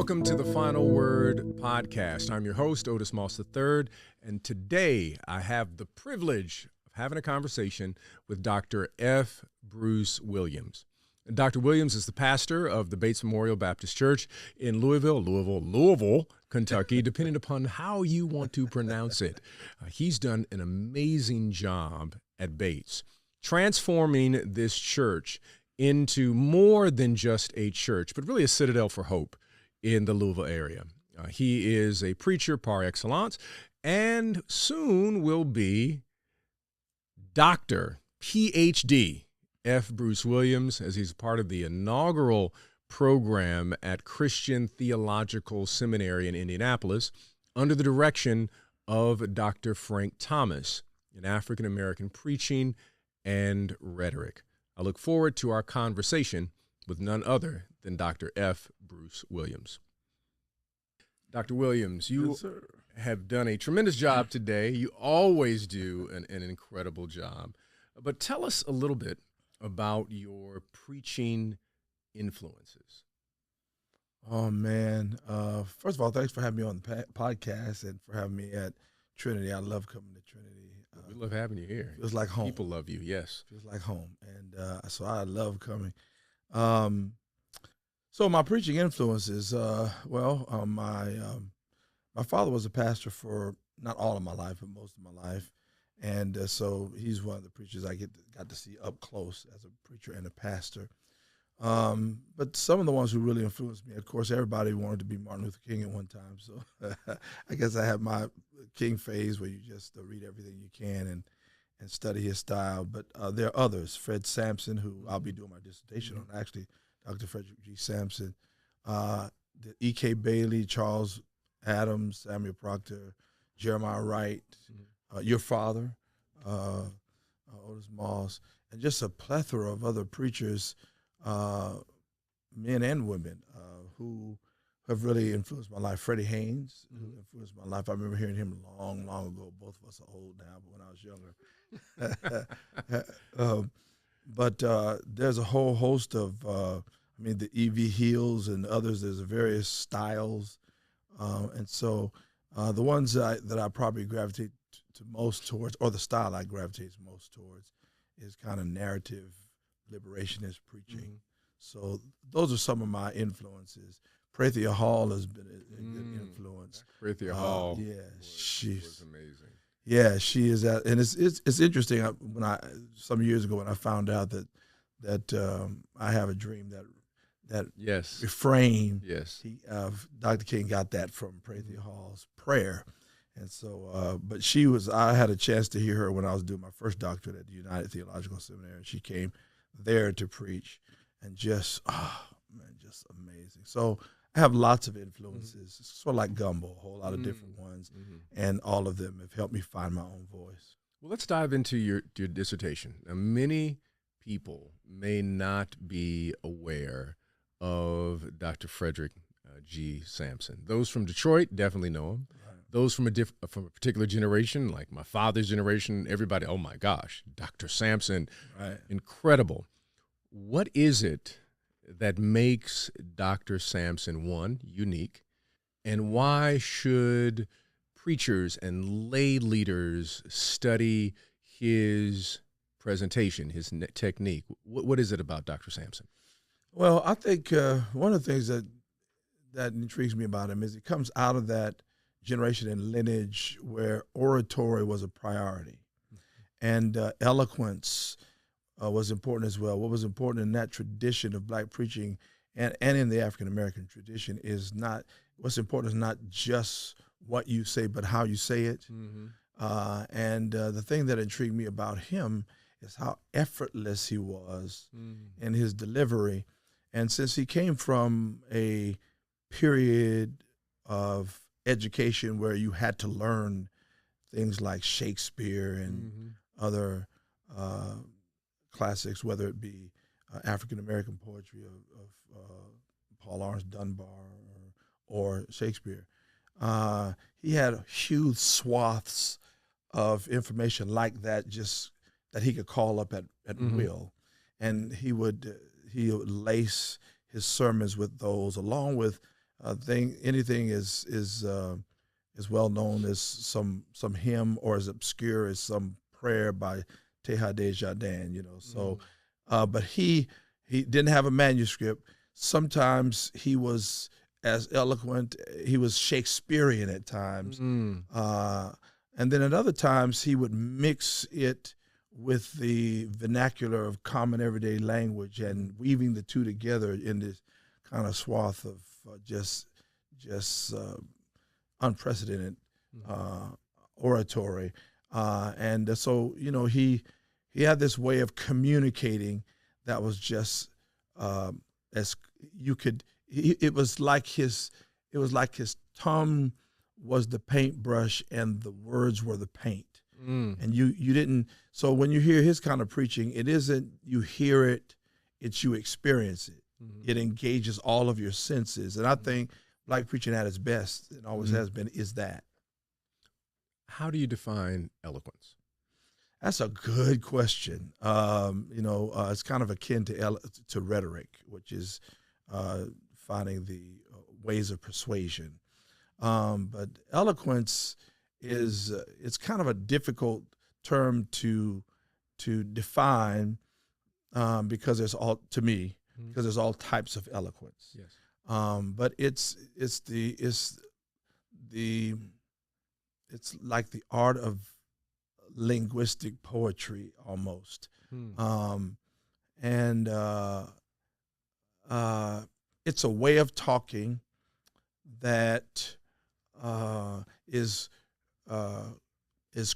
Welcome to the Final Word podcast. I'm your host, Otis Moss III, and today I have the privilege of having a conversation with Dr. F. Bruce Williams. Dr. Williams is the pastor of the Bates Memorial Baptist Church in Louisville, Kentucky, depending upon how you want to pronounce it. He's done an amazing job at Bates, transforming this church into more than just a church, but really a citadel for hope in the Louisville area. He is a preacher par excellence and soon will be Dr. Ph.D. F. Bruce Williams, as he's part of the inaugural program at Christian Theological Seminary in Indianapolis under the direction of Dr. Frank Thomas in African American preaching and rhetoric. I look forward to our conversation with none other than Dr. F. Bruce Williams. Dr. Williams, you have done a tremendous job today. You always do an incredible job. But tell us a little bit about your preaching influences. Oh, man. First of all, thanks for having me on the podcast and for having me at Trinity. I love coming to Trinity. We love having you here. Feels like home. People love you, yes. Feels like home. And so I love coming. So my preaching influences, my father was a pastor for not all of my life, but most of my life. And so he's one of the preachers I got to see up close as a preacher and a pastor. But some of the ones who really influenced me, of course, everybody wanted to be Martin Luther King at one time. So I guess I have my King phase where you just read everything you can and study his style. But there are others, Fred Sampson, who I'll be doing my dissertation on, actually, Dr. Frederick G. Sampson, E.K. Bailey, Charles Adams, Samuel Proctor, Jeremiah Wright, your father, Otis Moss, and just a plethora of other preachers, men and women, who have really influenced my life. Freddie Haynes, who influenced my life. I remember hearing him long, long ago. Both of us are old now, but when I was younger. But there's a whole host of, the E.V. Hills and others. There's various styles. And so the ones that I probably gravitate to most towards, or the style I gravitate most towards, is kind of narrative liberationist preaching. So those are some of my influences. Prathia Hall has been a good influence. Prathia Hall, was amazing. Yeah, she is that, and it's interesting. Some years ago when I found out that I have a dream that yes refrain. Yes, Dr. King got that from Prathia Hall's prayer, and so. But I had a chance to hear her when I was doing my first doctorate at the United Theological Seminary, and she came there to preach, and just amazing. So I have lots of influences. It's sort of like gumbo, a whole lot of different ones, and all of them have helped me find my own voice. Well, let's dive into your dissertation. Now, many people may not be aware of Dr. Frederick G. Sampson. Those from Detroit definitely know him. Right. Those from a particular generation, like my father's generation, everybody, oh my gosh, Dr. Sampson, right. Incredible. What is it that makes Dr. Sampson, one, unique, and why should preachers and lay leaders study his presentation, his technique? What is it about Dr. Sampson? Well, I think one of the things that intrigues me about him is it comes out of that generation and lineage where oratory was a priority, and eloquence was important as well. What was important in that tradition of black preaching and in the African-American tradition what's important is not just what you say, but how you say it. And the thing that intrigued me about him is how effortless he was in his delivery. And since he came from a period of education where you had to learn things like Shakespeare and other classics, whether it be African-American poetry of Paul Laurence Dunbar or Shakespeare, he had huge swaths of information like that, just that he could call up at will, and he would lace his sermons with those, along with anything is well known as some hymn or as obscure as some prayer by Teilhard de Chardin, you know. So, but he didn't have a manuscript. Sometimes he was as eloquent. He was Shakespearean at times, and then at other times he would mix it with the vernacular of common everyday language and weaving the two together in this kind of swath of just unprecedented oratory, and so you know he had this way of communicating that was just as you could. It was like his tongue was the paintbrush and the words were the paint, and you didn't. So when you hear his kind of preaching, it isn't you hear it, it's you experience it. It engages all of your senses, and I think black preaching at its best, and always has been, is that. How do you define eloquence? That's a good question. It's kind of akin to rhetoric, which is finding the ways of persuasion. But eloquence is it's kind of a difficult term to define because there's all types of eloquence. Yes. But it's like the art of linguistic poetry almost, and it's a way of talking that is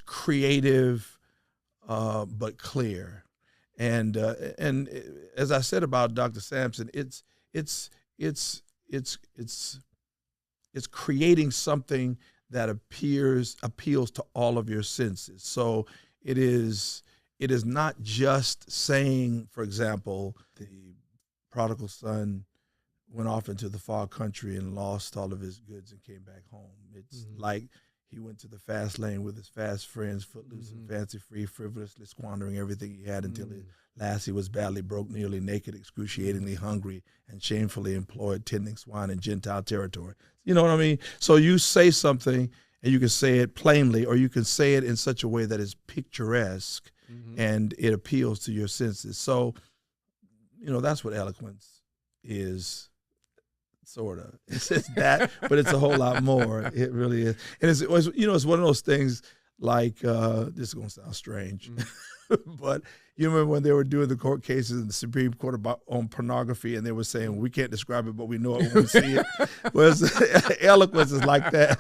creative but clear, and as I said about Dr. Sampson, it's creating something that appeals to all of your senses. So it is not just saying, for example, the prodigal son went off into the far country and lost all of his goods and came back home. It's like he went to the fast lane with his fast friends, footloose and fancy-free, frivolously squandering everything he had until at last he was badly broke, nearly naked, excruciatingly hungry, and shamefully employed tending swine in Gentile territory. You know what I mean? So you say something, and you can say it plainly, or you can say it in such a way that is picturesque, and it appeals to your senses. So, you know, that's what eloquence is. Sort of. It's that, but it's a whole lot more. It really is. And it's one of those things like, this is going to sound strange, but you remember when they were doing the court cases in the Supreme Court on pornography, and they were saying, we can't describe it, but we know it when we see it. Well, eloquence is like that.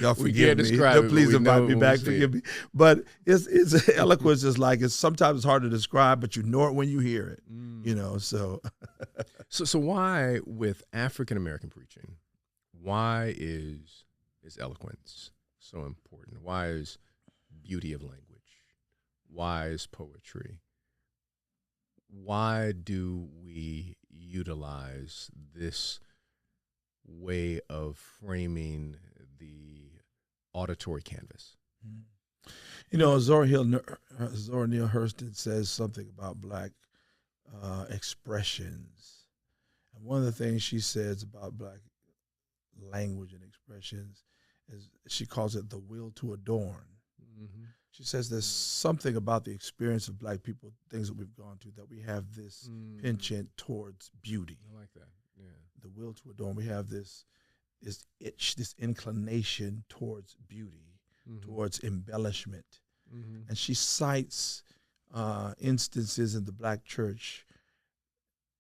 Y'all forgive me. Please invite me back. Forgive me. But it's eloquence is like, sometimes it's hard to describe, but you know it when you hear it. You know, so. So why, with African American preaching, why is eloquence so important? Why is beauty of language? Why is poetry? Why do we utilize this way of framing the auditory canvas? You know, Zora Neale Hurston says something about black expressions. And one of the things she says about black language and expressions is she calls it the will to adorn. She says there's something about the experience of black people, things that we've gone through, that we have this penchant towards beauty. I like that. Yeah. The will to adorn. We have this itch, this inclination towards beauty, towards embellishment. And she cites instances in the black church,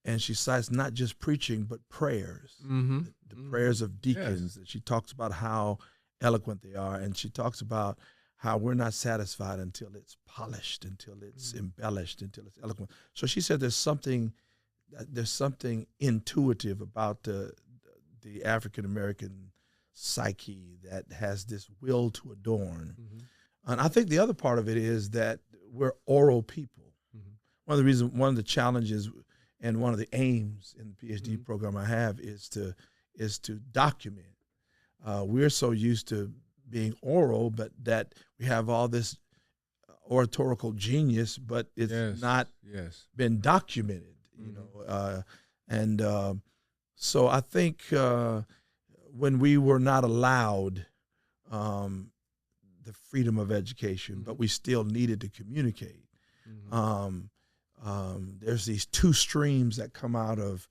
and she cites not just preaching, but prayers, the prayers of deacons. Yes. She talks about how eloquent they are, and she talks about how we're not satisfied until it's polished, until it's embellished, until it's eloquent. So she said there's something intuitive about the African American psyche that has this will to adorn. And I think the other part of it is that we're oral people. One of the challenges and one of the aims in the PhD program I have is to document. We're so used to being oral, but that we have all this oratorical genius, but it's not been documented, you know. So I think when we were not allowed the freedom of education, but we still needed to communicate. There's these two streams that come out of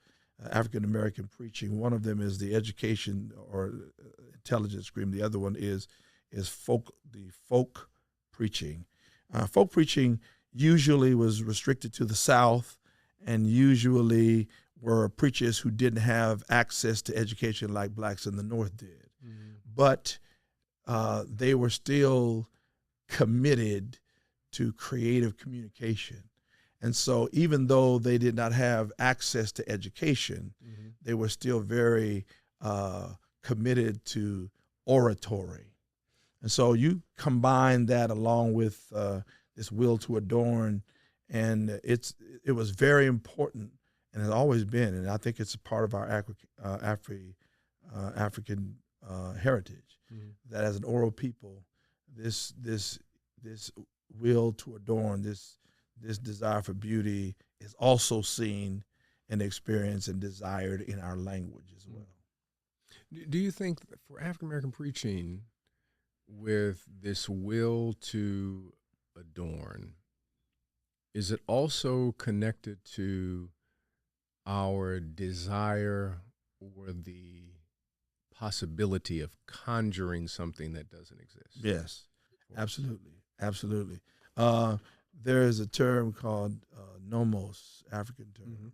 African American preaching. One of them is the education or intelligence stream. The other one is the folk preaching. Folk preaching usually was restricted to the South, and usually were preachers who didn't have access to education like blacks in the North did. But they were still committed to creative communication. And so even though they did not have access to education, they were still very committed to oratory. And so you combine that along with this will to adorn, and it was very important, and has always been, and I think it's a part of our African heritage, that as an oral people, this will to adorn, this desire for beauty is also seen and experienced and desired in our language as well. Do you think that for African American preaching, with this will to adorn, is it also connected to our desire or the possibility of conjuring something that doesn't exist? Yes, absolutely, absolutely. There is a term called nomos, African term,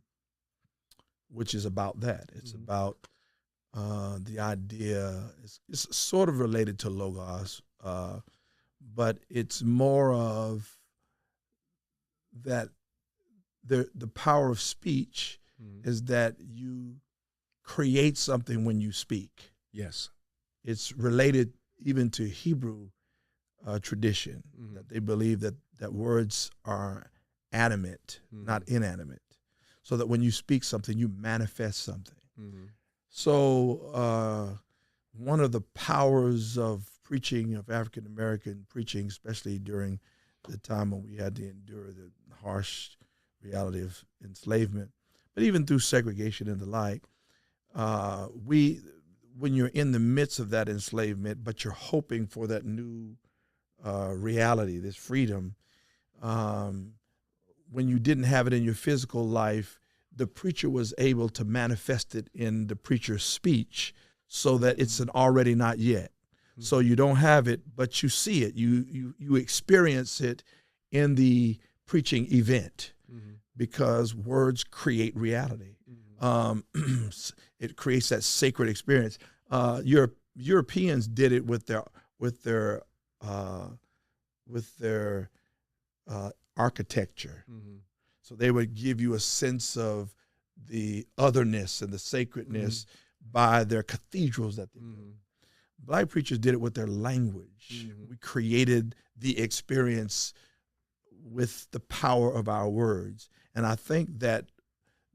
which is about that. It's about the idea. It's sort of related to logos, but it's more of that the power of speech is that you create something when you speak. Yes. It's related even to Hebrew tradition, that they believe that words are animate, not inanimate, so that when you speak something, you manifest something. So one of the powers of preaching, of African American preaching, especially during the time when we had to endure the harsh reality of enslavement, but even through segregation and the like, when you're in the midst of that enslavement, but you're hoping for that new reality, this freedom, when you didn't have it in your physical life, the preacher was able to manifest it in the preacher's speech, so that it's an already not yet. So you don't have it, but you see it. You experience it in the preaching event, because words create reality. It creates that sacred experience. Europeans did it with their architecture. So they would give you a sense of the otherness and the sacredness by their cathedrals that they built. Black preachers did it with their language. We created the experience with the power of our words. And I think that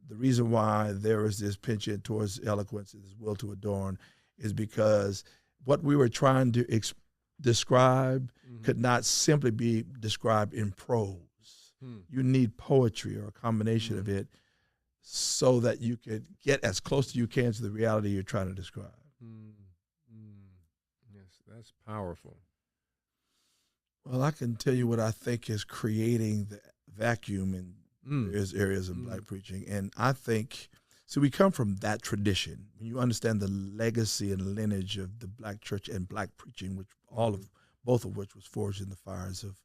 the reason why there is this penchant towards eloquence, this will to adorn, is because what we were trying to describe could not simply be described in prose. You need poetry or a combination of it, so that you could get as close as you can to the reality you're trying to describe. Yes, that's powerful. Well, I can tell you what I think is creating the vacuum in various areas of black preaching. And I think, so we come from that tradition. When you understand the legacy and lineage of the black church and black preaching, which both of which was forged in the fires of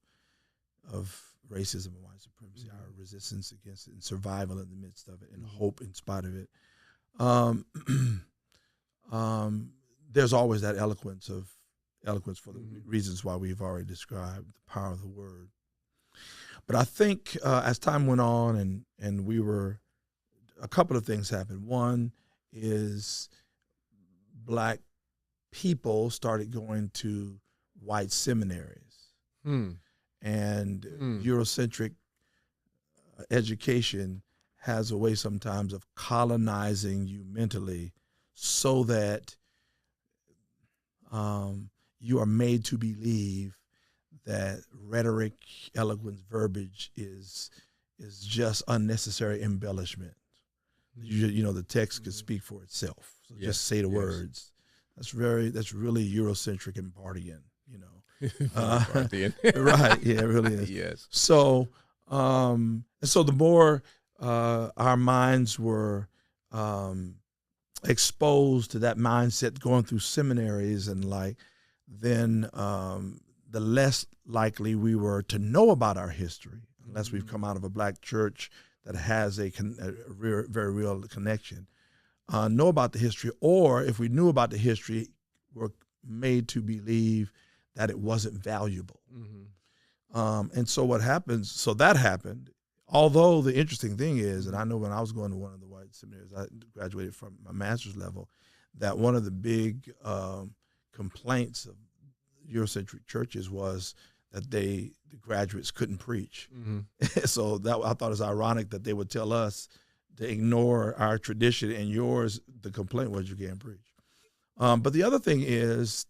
racism and white supremacy, our resistance against it and survival in the midst of it and hope in spite of it. There's always that eloquence for the reasons why we've already described, the power of the word. But I think as time went on and a couple of things happened. One is black people started going to white seminaries. And Eurocentric education has a way sometimes of colonizing you mentally, so that you are made to believe that rhetoric, eloquence, verbiage is just unnecessary embellishment. The text could speak for itself. So Yes, just say the yes. words. That's really Eurocentric and Barthian, Barthian. Right? Yeah, it really is. Yes. So, and so the more our minds were exposed to that mindset going through seminaries and then the less likely we were to know about our history, unless we've come out of a black church that has a very real connection. Know about the history, or if we knew about the history, we're made to believe that it wasn't valuable. And so what happens, so that happened, although the interesting thing is, and I know when I was going to one of the white seminaries, I graduated from my master's level, that one of the big complaints of Eurocentric churches was that the graduates couldn't preach. So that I thought it was ironic that they would tell us to ignore our tradition, and yours, the complaint was you can't preach. But the other thing is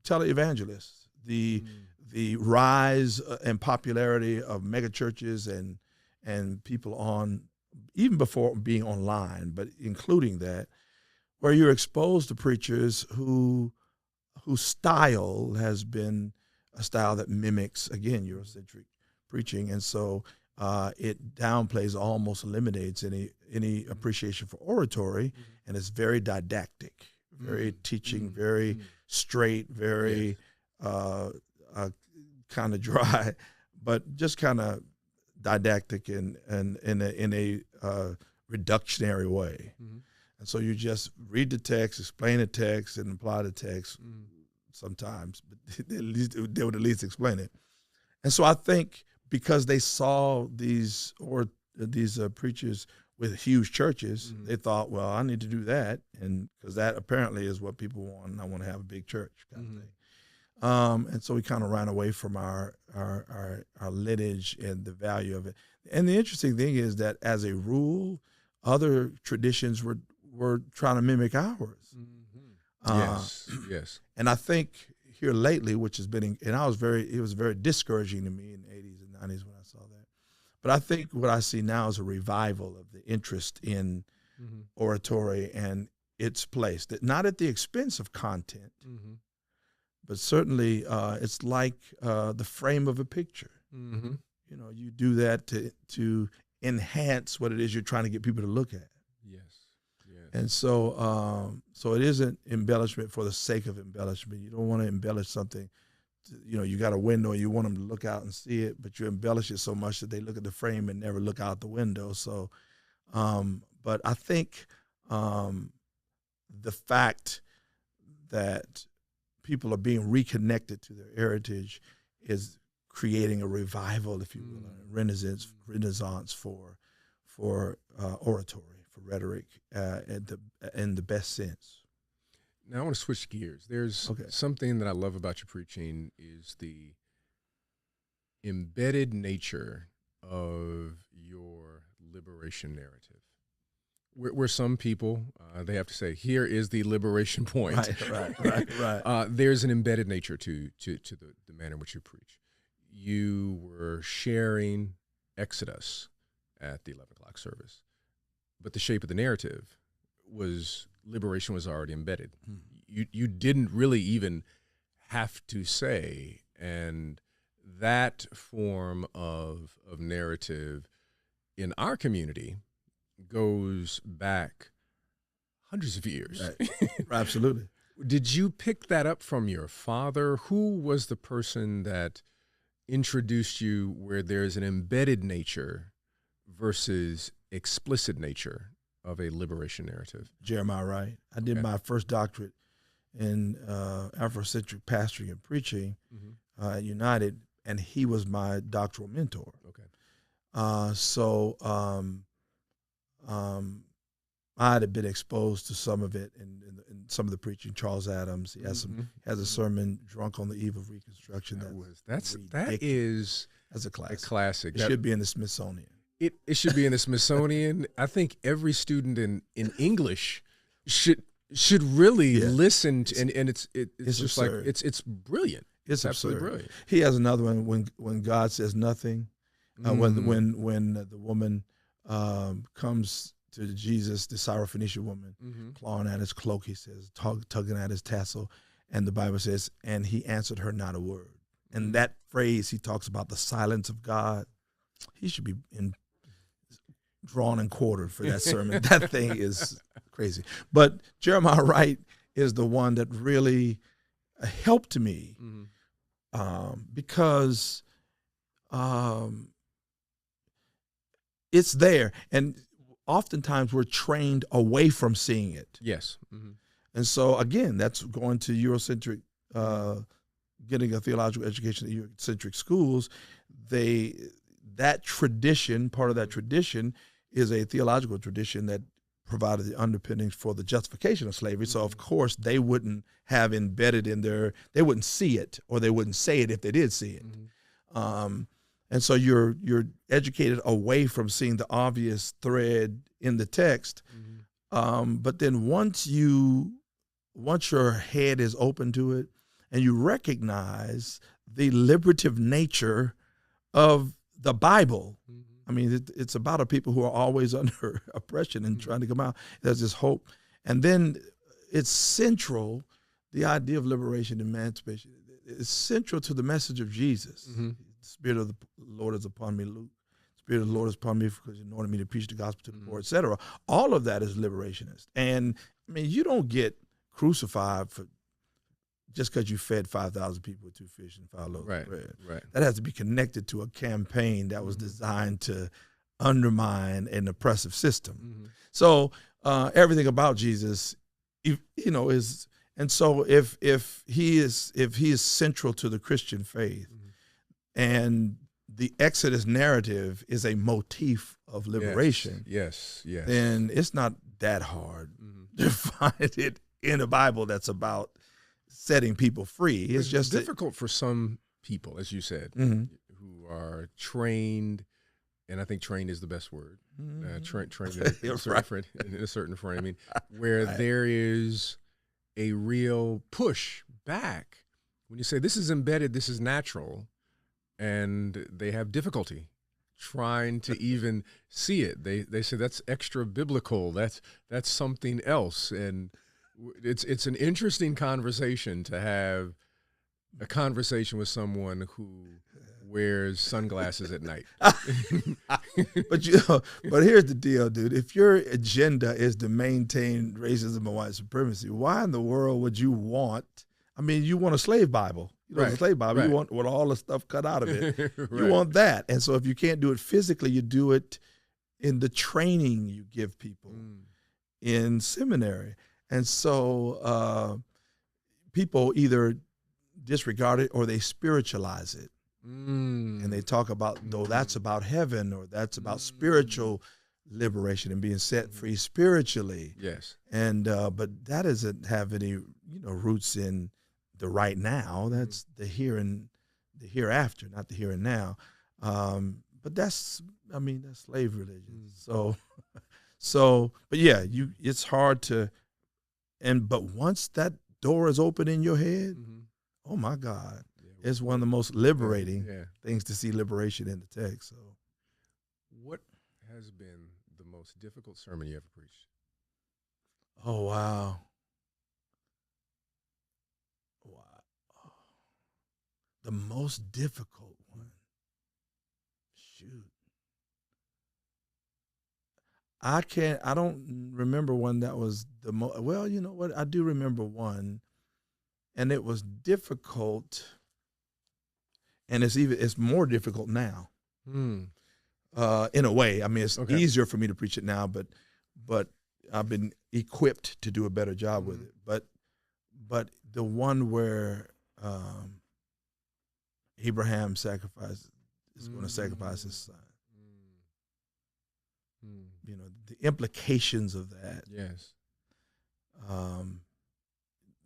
televangelists, the rise and popularity of megachurches and people on, even before being online, but including that, where you're exposed to preachers whose style has been a style that mimics, again, Eurocentric preaching. And so it downplays, almost eliminates any appreciation for oratory, and it's very didactic, very teaching, very straight, very kind of dry, but just kind of didactic and in a reductionary way. And so you just read the text, explain the text, and apply the text sometimes, but they would at least explain it. And so I think because they saw these preachers with huge churches, they thought, well, I need to do that, and because that apparently is what people want, and I want to have a big church kind of thing. And so we kind of ran away from our lineage and the value of it. And the interesting thing is that as a rule, other traditions were trying to mimic ours. Yes. And I think here lately, which has been, and it was very discouraging to me in the 80s and 90s when I saw that. But I think what I see now is a revival of the interest in oratory and its place, that not at the expense of content, but certainly it's like the frame of a picture. You do that to enhance what it is you're trying to get people to look at. Yes. And so it isn't embellishment for the sake of embellishment. You don't want to embellish something. You got a window and you want them to look out and see it, but you embellish it so much that they look at the frame and never look out the window. So, but I think the fact that people are being reconnected to their heritage is creating a revival, if you will, a renaissance for oratory, for rhetoric, in the best sense. Now I want to switch gears. There's something that I love about your preaching is the embedded nature of your liberation narrative. Where some people, they have to say, here is the liberation point. Right. There's an embedded nature to the manner in which you preach. You were sharing Exodus at the 11 o'clock service, but the shape of the narrative was liberation was already embedded. You didn't really even have to say, and that form of narrative in our community goes back hundreds of years. Right. Absolutely. Did you pick that up from your father? Who was the person that introduced you where there's an embedded nature versus explicit nature of a liberation narrative? Jeremiah Wright. I did my first doctorate in Afrocentric pastoring and preaching at United, and he was my doctoral mentor. So I had been exposed to some of it in some of the preaching. Charles Adams, he has has a sermon, "Drunk on the Eve of Reconstruction." That's a classic. It should be in the Smithsonian. It should be in the Smithsonian. I think every student in English should really listen to, and it's just absurd. Like it's brilliant. It's absolutely absurd. Brilliant. He has another one when God says nothing, when the woman comes to Jesus, the Syrophoenician woman, clawing at his cloak, he says, tugging at his tassel. And the Bible says, and he answered her not a word. And that phrase, he talks about the silence of God. He should be drawn and quartered for that sermon. That thing is crazy. But Jeremiah Wright is the one that really helped me because it's there. And oftentimes we're trained away from seeing it. Yes. And so, again, that's going to Eurocentric, getting a theological education at Eurocentric schools. That tradition, part of that tradition, is a theological tradition that provided the underpinnings for the justification of slavery. So, of course, they wouldn't have embedded in they wouldn't see it, or they wouldn't say it if they did see it. And so you're educated away from seeing the obvious thread in the text. But then once your head is open to it and you recognize the liberative nature of the Bible, I mean, it's about a people who are always under oppression and trying to come out. There's this hope. And then it's central, the idea of liberation, emancipation, is central to the message of Jesus. The Spirit of the Lord is upon me, Luke. The Spirit of the Lord is upon me because He anointed me to preach the gospel to the poor, etc. All of that is liberationist. And, I mean, you don't get crucified for just because you fed 5,000 people with 2 fish and 5 loaves of bread. Right. That has to be connected to a campaign that was designed to undermine an oppressive system. So everything about Jesus, is, and so if he is central to the Christian faith, and the Exodus narrative is a motif of liberation, yes, then it's not that hard to find it in the Bible that's about setting people free. It's just difficult for some people, as you said, who are trained, and I think trained is the best word, trained in a certain framing, where there is a real push back. When you say this is embedded, this is natural, and they have difficulty trying to even see it. They say that's extra biblical. That's something else, and it's an interesting conversation to have a conversation with someone who wears sunglasses at night. But here's the deal, dude. If your agenda is to maintain racism and white supremacy, why in the world would you want? I mean, you want a slave Bible. A slave Bible. You want all the stuff cut out of it. You want that. And so if you can't do it physically, you do it in the training you give people in seminary. And so people either disregard it or they spiritualize it. And they talk about, no, that's about heaven, or that's about spiritual liberation and being set free spiritually. Yes. And but that doesn't have any roots in the right now. That's the here and the hereafter, not the here and now. But that's slave religion. So but yeah, it's hard to. But once that door is open in your head, oh my God, it's one of the most liberating things to see liberation in the text. So, what has been the most difficult sermon you ever preached? Oh wow, the most difficult one. Shoot. I don't remember one that was the most. Well, you know what? I do remember one, and it was difficult, and it's more difficult now. In a way, I mean, it's easier for me to preach it now, but I've been equipped to do a better job with it. But the one where Abraham is going to sacrifice his son. The implications of that. Yes.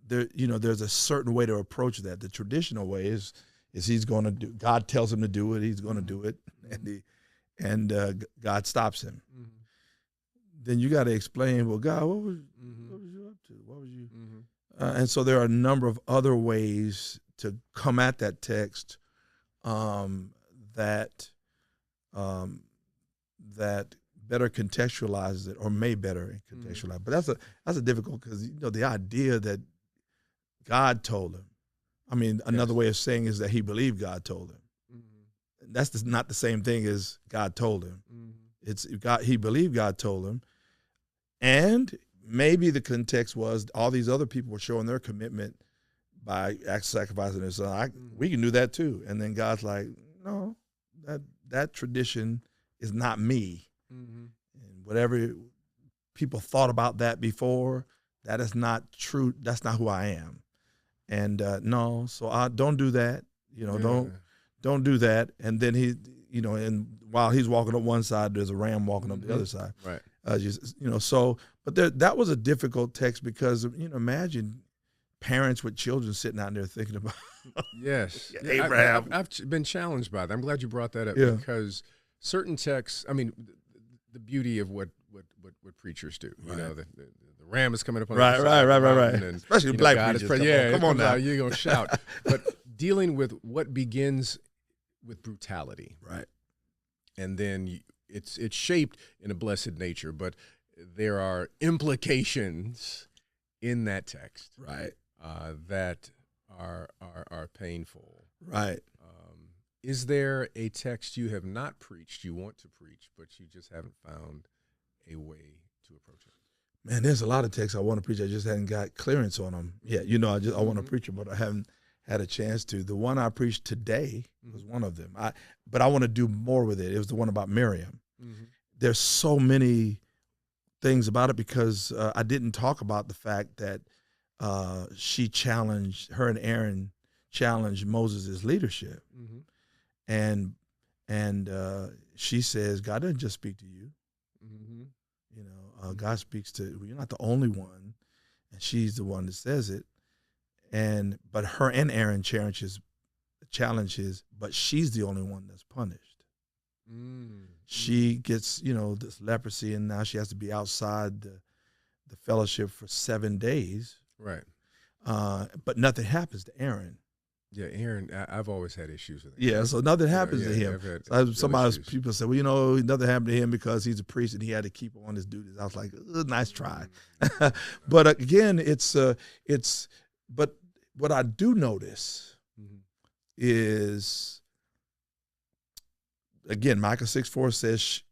There's a certain way to approach that. The traditional way is he's going to do. God tells him to do it. He's going to do it, and God stops him. Then you got to explain. Well, God, what was you up to? What was you? And so there are a number of other ways to come at that text that better contextualizes it, or may better contextualize. But that's a difficult, because the idea that God told him. I mean, another way of saying is that he believed God told him. Mm-hmm. That's not the same thing as God told him. Mm-hmm. It's God. He believed God told him, and maybe the context was all these other people were showing their commitment by sacrificing their son. We can do that too. And then God's like, no, that tradition is not me. Mm-hmm. And whatever people thought about that before, that is not true. That's not who I am. And no, so I don't do that. Don't do that. And then he, and while he's walking up one side, there's a ram walking up the other side. Right. So, but that was a difficult text, because imagine parents with children sitting out there thinking about yes, Abraham. I've been challenged by that. I'm glad you brought that up, because certain texts. I mean, the beauty of what preachers do. The ram is coming up on right. And, especially black God preachers. Come on now, you're gonna shout. But dealing with what begins with brutality, right, and then it's shaped in a blessed nature, but there are implications in that text, right, that are painful, right. Is there a text you have not preached, you want to preach, but you just haven't found a way to approach it? Man, there's a lot of texts I want to preach. I just hadn't got clearance on them yet. I want to preach them, but I haven't had a chance to. The one I preached today was one of them. But I want to do more with it. It was the one about Miriam. Mm-hmm. There's so many things about it, because I didn't talk about the fact that her and Aaron challenged Moses' leadership. Mm-hmm. And she says, God doesn't just speak to you. Mm-hmm. God speaks to, you're not the only one, and she's the one that says it. But her and Aaron challenges, but she's the only one that's punished. Mm-hmm. She gets, this leprosy, and now she has to be outside the fellowship for 7 days. Right. But nothing happens to Aaron. Yeah, Aaron, I've always had issues with him. Yeah, so nothing happens to him. People say, well, nothing happened to him because he's a priest and he had to keep on his duties. I was like, nice try. But again, but what I do notice is, again, Micah 6:4 says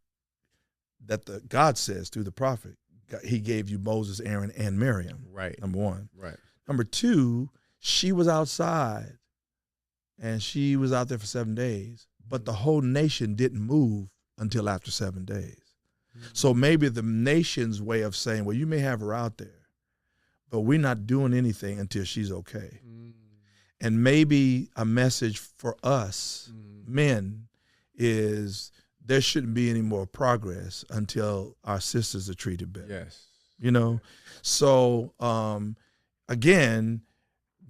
that God says through the prophet, he gave you Moses, Aaron, and Miriam. Right. Number one. Right. Number two, she was outside. And she was out there for 7 days, but the whole nation didn't move until after 7 days. Mm-hmm. So maybe the nation's way of saying, well, you may have her out there, but we're not doing anything until she's okay. Mm-hmm. And maybe a message for us men is there shouldn't be any more progress until our sisters are treated better. Yes. So again,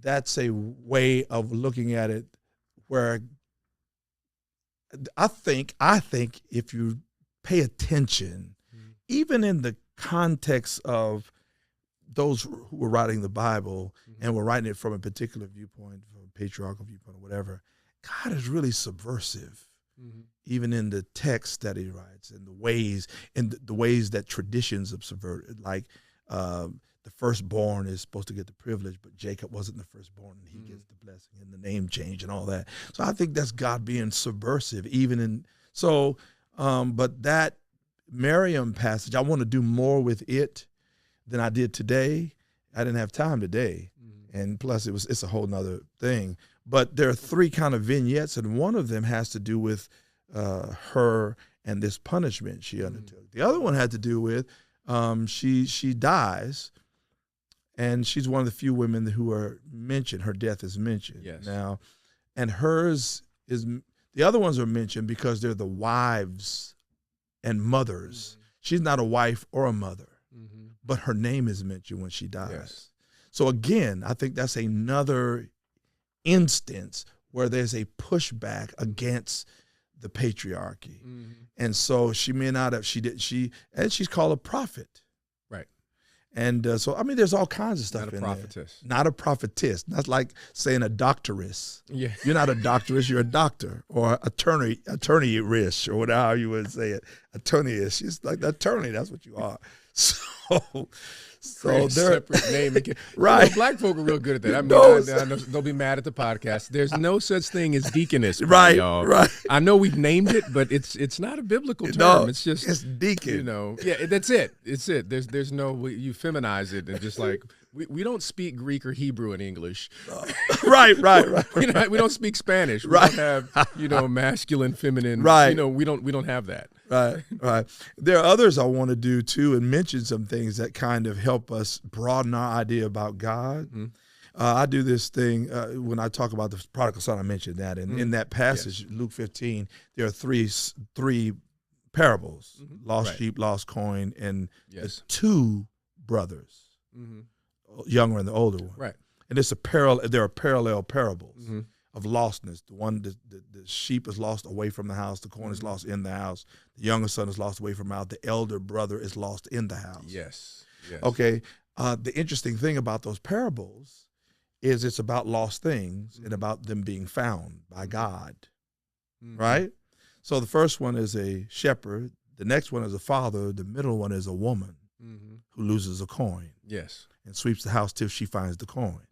that's a way of looking at it, where I think if you pay attention, even in the context of those who were writing the Bible and were writing it from a particular viewpoint, from a patriarchal viewpoint or whatever, God is really subversive, even in the text that he writes, and the ways that traditions have subverted, like the firstborn is supposed to get the privilege, but Jacob wasn't the firstborn, and he gets the blessing and the name change and all that. So I think that's God being subversive, but that Miriam passage, I want to do more with it than I did today. I didn't have time today, and plus it's a whole nother thing. But there are 3 kind of vignettes, and one of them has to do with her and this punishment she undertook. The other one had to do with she dies. And she's one of the few women who are mentioned. Her death is mentioned. Yes. Now, and hers is, the other ones are mentioned because they're the wives and mothers. She's not a wife or a mother, but her name is mentioned when she dies. Yes. So again, I think that's another instance where there's a pushback against the patriarchy. And so she may not have, and she's called a prophet. Right. And so, I mean, there's all kinds of stuff Not a in prophetess. there. Not a prophetess. That's like saying a doctoress. Yeah. You're not a doctoress, you're a doctor, or attorney-ish, or whatever you would say it. Attorney-ish. It's like the attorney, that's what you are. So there, separate name. Right. You know, black folk are real good at that. I mean, No. I know, don't be mad at the podcast. There's no such thing as deaconess, Right, y'all. right. I know we've named it, but it's not a biblical term. No, it's just it's deacon. You know, yeah, that's it. It's it. There's no you feminize it and just like we don't speak Greek or Hebrew in English. Right. We don't speak Spanish. We Right. don't have masculine, feminine. Right. We don't have that. Right. There are others I want to do too, and mention some things that kind of help us broaden our idea about God. Mm-hmm. I do this thing when I talk about the prodigal son. I mentioned that, and in that passage, Luke 15, there are three parables: lost sheep, lost coin, and the two brothers, younger and the older one. Right. And there are parallel parables of lostness. The one, the sheep is lost away from the house. The coin is lost in the house. The younger son is lost away from the house. The elder brother is lost in the house. Yes. Okay. The interesting thing about those parables is it's about lost things and about them being found by God. Right? So the first one is a shepherd. The next one is a father. The middle one is a woman who loses a coin. Yes. And sweeps the house till she finds the coin.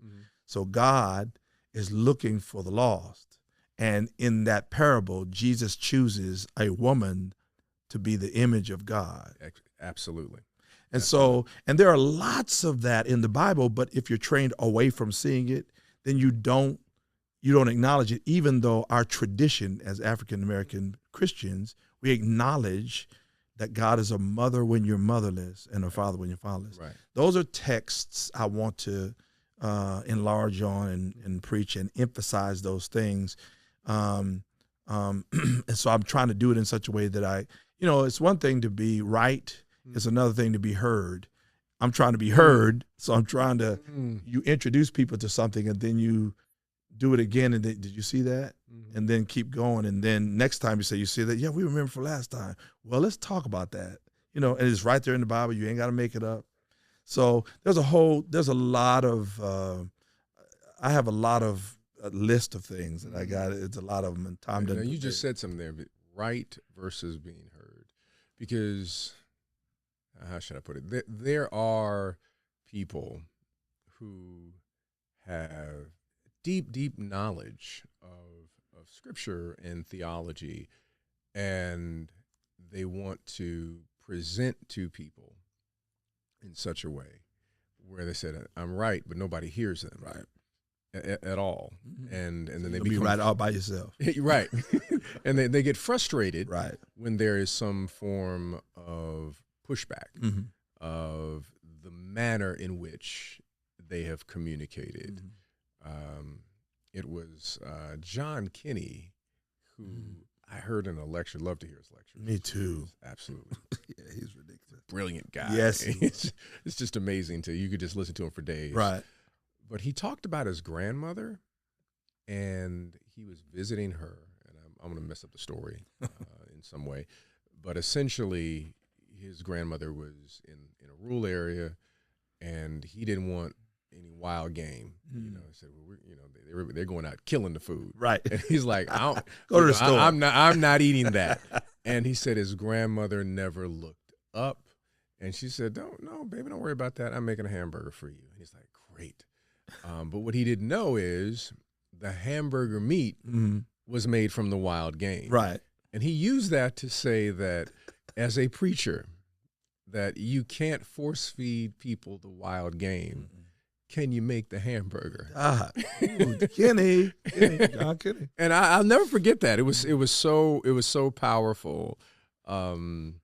So God is looking for the lost. And in that parable, Jesus chooses a woman to be the image of God. Absolutely. And so, and there are lots of that in the Bible, but if you're trained away from seeing it, then you don't acknowledge it, even though our tradition as African-American Christians, we acknowledge that God is a mother when you're motherless and a father when you're fatherless. Right. Those are texts I want to enlarge on and preach and emphasize those things. And so I'm trying to do it in such a way that it's one thing to be right. It's another thing to be heard. I'm trying to be heard. So I'm trying to, you introduce people to something and then you do it again. And did you see that? And then keep going. And then next time you see that? Yeah, we remember for last time. Well, let's talk about that. And it's right there in the Bible. You ain't got to make it up. So I have a lot of a list of things that I got. It's a lot of them, and time doesn't. You just said something there, right versus being heard, because how should I put it? There are people who have deep knowledge of Scripture and theology, and they want to present to people in such a way where they said, I'm right, but nobody hears them. Right. At all. And then they become right all by yourself. Right. And they get frustrated right when there is some form of pushback of the manner in which they have communicated. It was John Kinney who I heard in a lecture, love to hear his lecture. Me too. Absolutely. Yeah, he's ridiculous. Brilliant guy. Yes. It's just amazing you could just listen to him for days. Right. But he talked about his grandmother, and he was visiting her, and I'm going to mess up the story in some way, but essentially his grandmother was in a rural area, and he didn't want any wild game. He said, well, they're going out killing the food. Right. And he's like, Go to the store. I'm not eating that. And he said his grandmother never looked up, and she said, no, baby, don't worry about that. I'm making a hamburger for you. And he's like, great. But what he didn't know is the hamburger meat was made from the wild game. Right. And he used that to say that as a preacher, that you can't force feed people the wild game. Can you make the hamburger? Kenny. John Kenny. And I'll never forget that. It was so powerful. And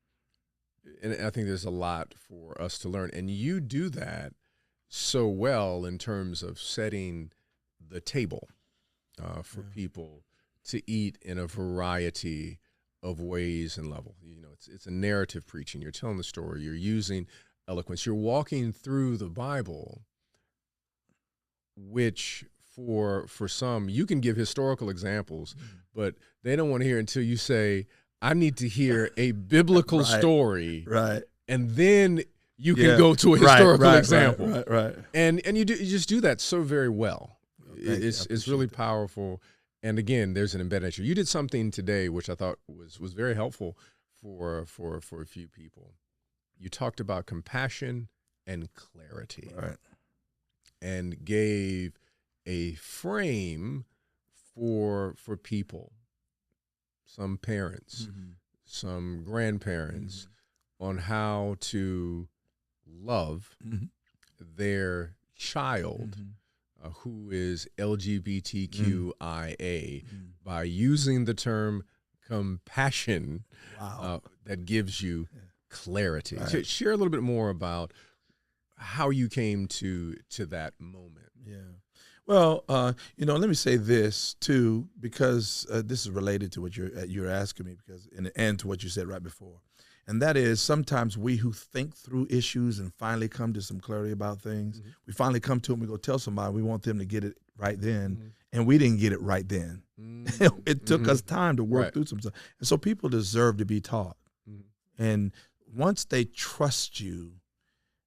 I think there's a lot for us to learn. And you do that so well in terms of setting the table for people to eat in a variety of ways and levels. It's a narrative preaching. You're telling the story. You're using eloquence. You're walking through the Bible, which for some, you can give historical examples, but they don't want to hear until you say, I need to hear a biblical story. Right. And then you can go to a historical example. Right. And you just do that so very well. It's really powerful. And again, there's an embedded nature. You did something today which I thought was very helpful for a few people. You talked about compassion and clarity. Right. And gave a frame for people, some parents, some grandparents, on how to love their child who is LGBTQIA by using the term compassion. Wow. That gives you clarity. Right. So share a little bit more about how you came to that moment. Yeah. Well, let me say this too, because this is related to what you're asking me, and to what you said right before, and that is sometimes we who think through issues and finally come to some clarity about things, we finally come to them, we go tell somebody, we want them to get it right then, and we didn't get it right then. It took us time to work through some stuff, and so people deserve to be taught, and once they trust you,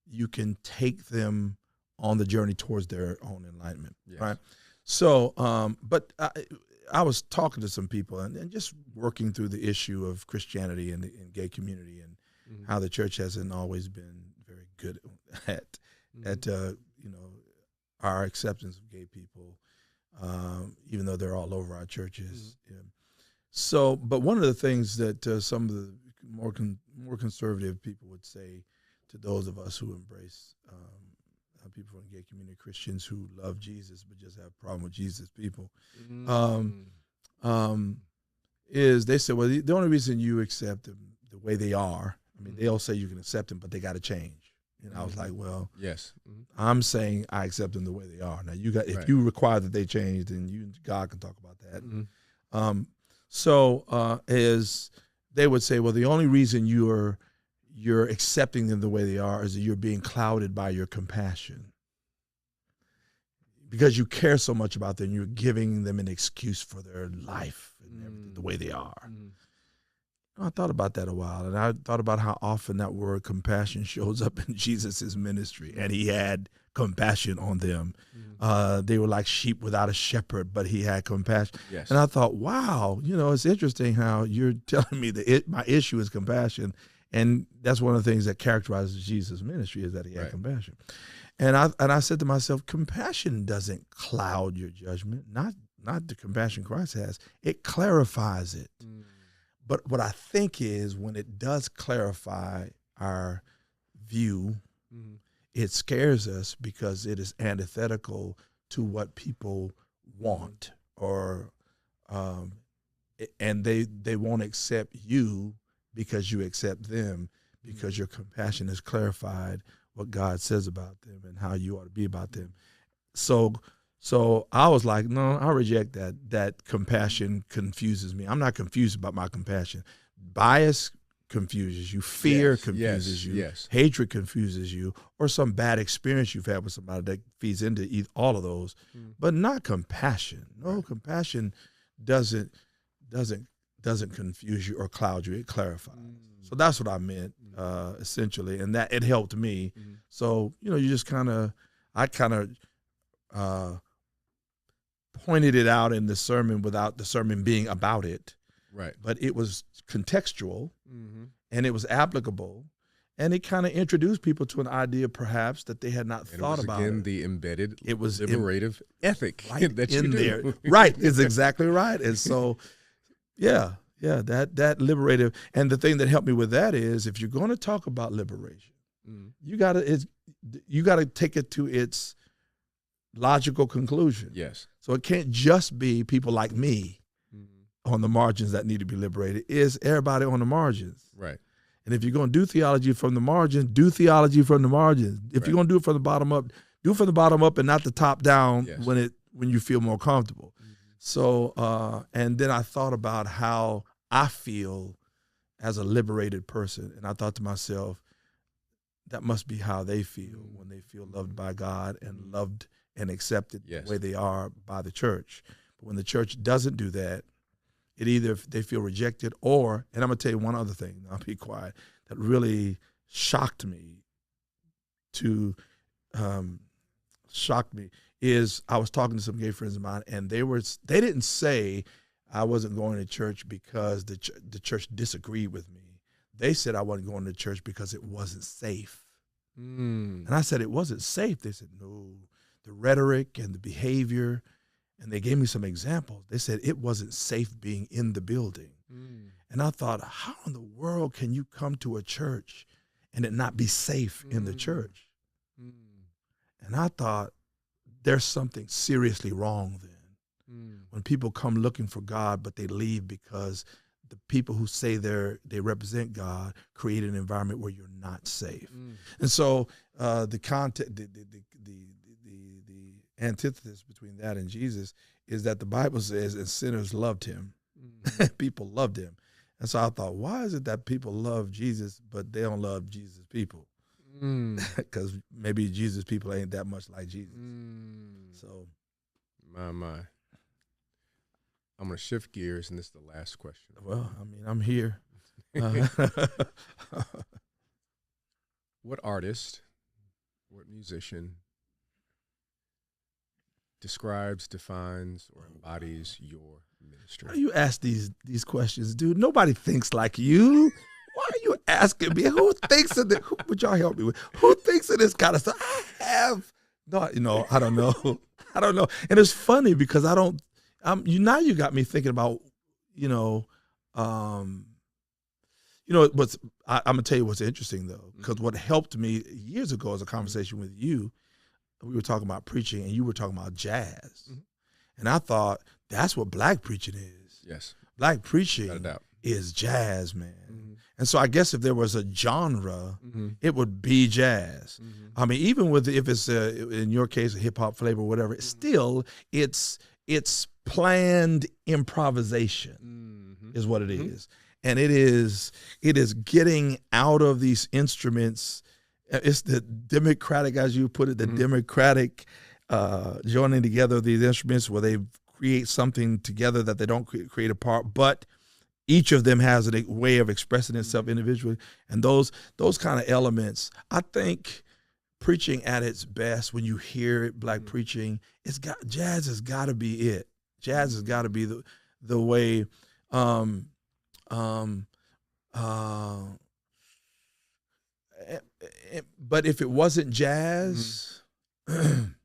you can take them on the journey towards their own enlightenment, right? So, but I was talking to some people and just working through the issue of Christianity and the gay community and how the church hasn't always been very good at our acceptance of gay people, even though they're all over our churches. So, but one of the things that some of the more conservative people would say to those of us who embrace people from the gay community, Christians who love Jesus but just have a problem with Jesus people, is they say, well, the only reason you accept them the way they are, I mean, they'll say you can accept them, but they got to change. And I was like, well, yes, I'm saying I accept them the way they are. Now, if you require that they change, then you and God can talk about that. As they would say, well, the only reason you're accepting them the way they are is that you're being clouded by your compassion. Because you care so much about them, you're giving them an excuse for their life and everything the way they are. I thought about that a while, and I thought about how often that word compassion shows up in Jesus' ministry, and he had compassion on them. They were like sheep without a shepherd, but he had compassion. Yes. And I thought, wow, it's interesting how you're telling me that my issue is compassion. And that's one of the things that characterizes Jesus' ministry, is that he had compassion. And I said to myself, compassion doesn't cloud your judgment, not the compassion Christ has. It clarifies it. But what I think is when it does clarify our view, it scares us because it is antithetical to what people want, or and they won't accept you because you accept them, because your compassion has clarified what God says about them and how you ought to be about them. So I was like, no, I reject that. That compassion confuses me. I'm not confused about my compassion. Bias confuses you. Fear confuses you. Hatred confuses you. Or some bad experience you've had with somebody that feeds into all of those. But not compassion. No, compassion doesn't confuse you or cloud you. It clarifies. So that's what I meant, essentially, and that it helped me. So you just I pointed it out in the sermon without the sermon being about it. Right. But it was contextual, and it was applicable, and it kind of introduced people to an idea perhaps that they had not thought about. Again, the embedded liberative ethic that in you do. There. Right, is exactly right. And so, that liberative. And the thing that helped me with that is, if you're going to talk about liberation, you got to take it to its logical conclusion. Yes. So it can't just be people like me on the margins that need to be liberated. It's everybody on the margins. Right. And if you're going to do theology from the margins, do theology from the margins. If you're going to do it from the bottom up, do it from the bottom up and not the top down when you feel more comfortable. So, and then I thought about how I feel as a liberated person. And I thought to myself, that must be how they feel when they feel loved by God and loved and accepted the way they are by the church. But when the church doesn't do that, it either they feel rejected or, and I'm going to tell you one other thing, I'll be quiet, that really shocked me to shock me is I was talking to some gay friends of mine, and they didn't say I wasn't going to church because the church disagreed with me. They said I wasn't going to church because it wasn't safe. And I said, it wasn't safe. They said, no, the rhetoric and the behavior. And they gave me some examples. They said it wasn't safe being in the building. And I thought, how in the world can you come to a church and it not be safe in the church? And I thought, there's something seriously wrong then. When people come looking for God, but they leave because the people who say they represent God create an environment where you're not safe. And so the antithesis between that and Jesus is that the Bible says, and sinners loved him. People loved him. And so I thought, why is it that people love Jesus, but they don't love Jesus' people? Because maybe Jesus' people ain't that much like Jesus. So, my. I'm going to shift gears, and this is the last question. Well, I mean, I'm here. What artist, what musician describes, defines, or embodies your ministry? Why do you ask these questions, dude? Nobody thinks like you. Why are you asking me? Who thinks of this? Would y'all help me with? Who thinks of this kind of stuff? I don't know. I don't know. And it's funny because now you got me thinking about, I'm gonna tell you what's interesting though, because what helped me years ago is a conversation with you. We were talking about preaching, and you were talking about jazz, and I thought that's what black preaching is. Yes, black preaching is jazz, man. And so I guess if there was a genre, it would be jazz. I mean, even if it's in your case a hip hop flavor or whatever, still it's planned improvisation is what it is. And it is getting out of these instruments. It's the democratic, as you put it, the democratic joining together of these instruments where they create something together that they don't create apart, but each of them has a way of expressing itself individually. And those kind of elements, I think preaching at its best, when you hear it, black preaching, jazz has got to be it. Jazz has got to be the way. But if it wasn't jazz, and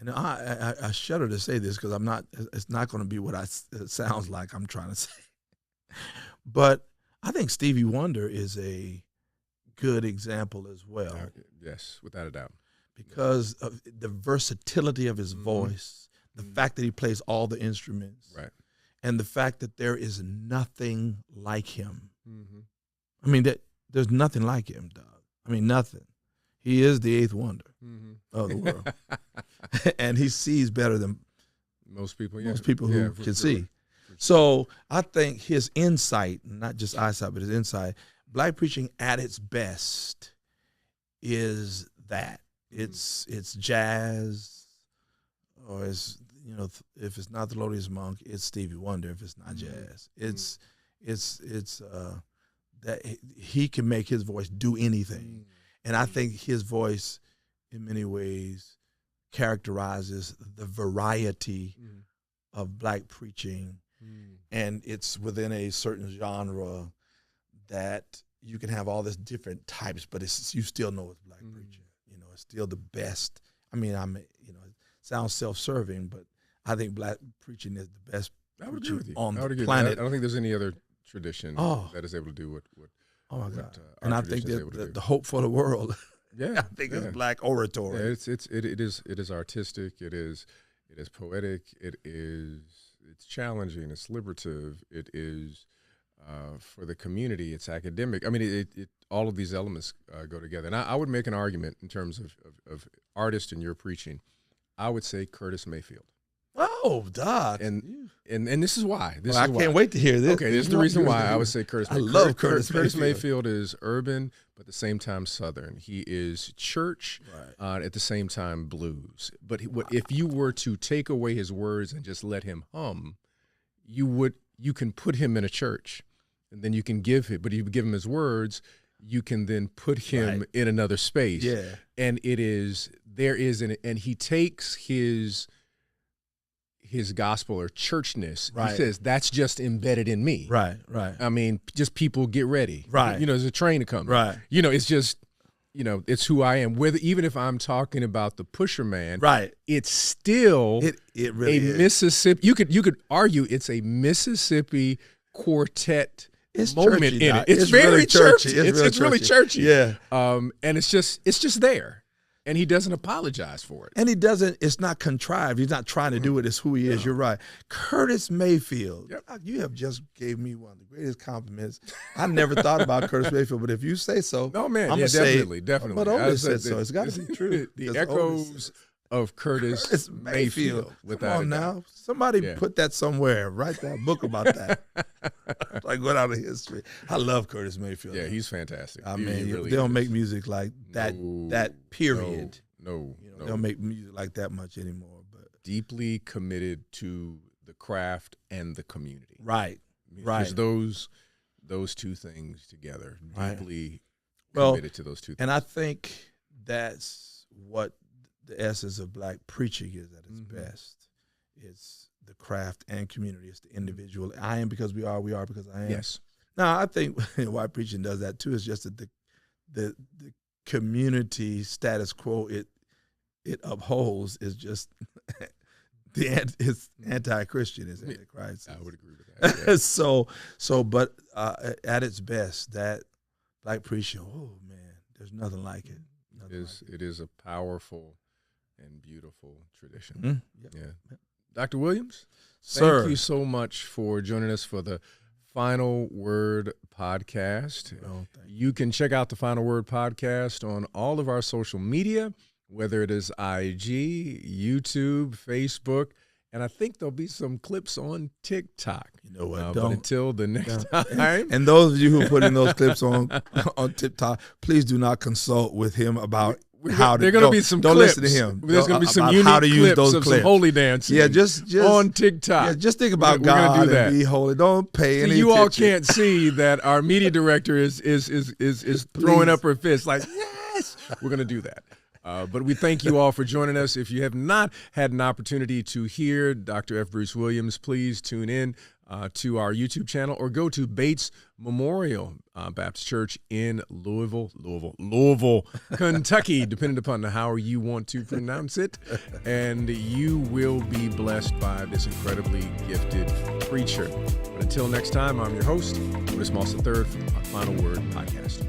I shudder to say this because it's not going to be what it sounds like I'm trying to say. But I think Stevie Wonder is a good example as well. Yes, without a doubt. Because of the versatility of his voice, the fact that he plays all the instruments, right, and the fact that there is nothing like him. I mean, there's nothing like him, dog. I mean, nothing. He is the eighth wonder of the world. And he sees better than most people who can see. So I think his insight, not just eyesight, but his insight, black preaching at its best is that. It's jazz, or it's, if it's not Thelonious Monk, it's Stevie Wonder. If it's not jazz, it's that he can make his voice do anything. And I think his voice, in many ways, characterizes the variety of black preaching. And it's within a certain genre that you can have all this different types, but you still know it's black preaching. It's still the best. I mean, it sounds self-serving, but I think black preaching is the best preaching on the planet. I don't think there's any other tradition that is able to do what oh my God. And I think that the hope for the world, I think it's black oratory. Yeah, it is artistic, it is poetic, it's challenging, it's liberative, it is for the community, it's academic. I mean, it all of these elements go together. And I would make an argument in terms of artists in your preaching. I would say Curtis Mayfield. Oh, Doc. And this is why. I can't wait to hear this. Okay, this is the reason why I would say Curtis Mayfield. I love Curtis Mayfield. Curtis Mayfield is urban, but at the same time Southern. He is church, at the same time blues. But if you were to take away his words and just let him hum, you can put him in a church, and then you can give him. But if you give him his words, you can then put him in another space. Yeah. And and he takes his gospel or churchness. Right. He says, that's just embedded in me. Right. I mean, just people get ready. Right. There's a train coming. Right. It's just, it's who I am. Even if I'm talking about the Pusher Man, right, it's still it really is. Mississippi. You could argue it's a Mississippi quartet moment churchy, in it. It's very really churchy. It's really churchy. Yeah. And it's just there. And he doesn't apologize for it. And he doesn't, it's not contrived. He's not trying to do it. It's who he is. You're right. Curtis Mayfield. Yep. You have just gave me one of the greatest compliments. I never thought about Curtis Mayfield, but if you say so, no, man, I'm definitely. But Otis said so. It's got to be true. The echoes of Curtis Mayfield. Come on now. Somebody put that somewhere. Write that book about that. Like go down to history. I love Curtis Mayfield. Yeah, he's fantastic. I mean, really they don't make music like that. That period. No. They don't make music like that much anymore. But deeply committed to the craft and the community. Right. Just those two things together. Deeply committed to those two things. And I think that's what the essence of black preaching is at its best. It's the craft and community. It's the individual. I am because we are because I am. Yes. Now, I think white preaching does that too. It's just that the community status quo it upholds is just it's anti-Christian, is anti-Christ. I would agree with that. Yeah. But at its best, that black preaching, oh man, there's nothing like it. It is a powerful and beautiful tradition. Mm-hmm. Yeah. Dr. Williams, sir, thank you so much for joining us for the Final Word podcast. You can check out the Final Word podcast on all of our social media, whether it is IG, YouTube, Facebook, and I think there'll be some clips on TikTok. You know what? But until the next time. And those of you who are putting those clips on TikTok, please do not consult with him about how to. There are going to be some don't clips. Listen to him. There's going to be some unique how to use clips those of clips. some holy dancing. Yeah, just on TikTok. Yeah, just think about we're God gonna do that. and be holy. Don't pay any you attention. all can't see that our media director is throwing up her fist like, yes, we're going to do that. But we thank you all for joining us. If you have not had an opportunity to hear Dr. F. Bruce Williams, please tune in to our YouTube channel or go to Bates Memorial Baptist Church in Louisville, Kentucky, depending upon how you want to pronounce it. And you will be blessed by this incredibly gifted preacher. But until next time, I'm your host, Otis Moss III, for the Final Word podcast.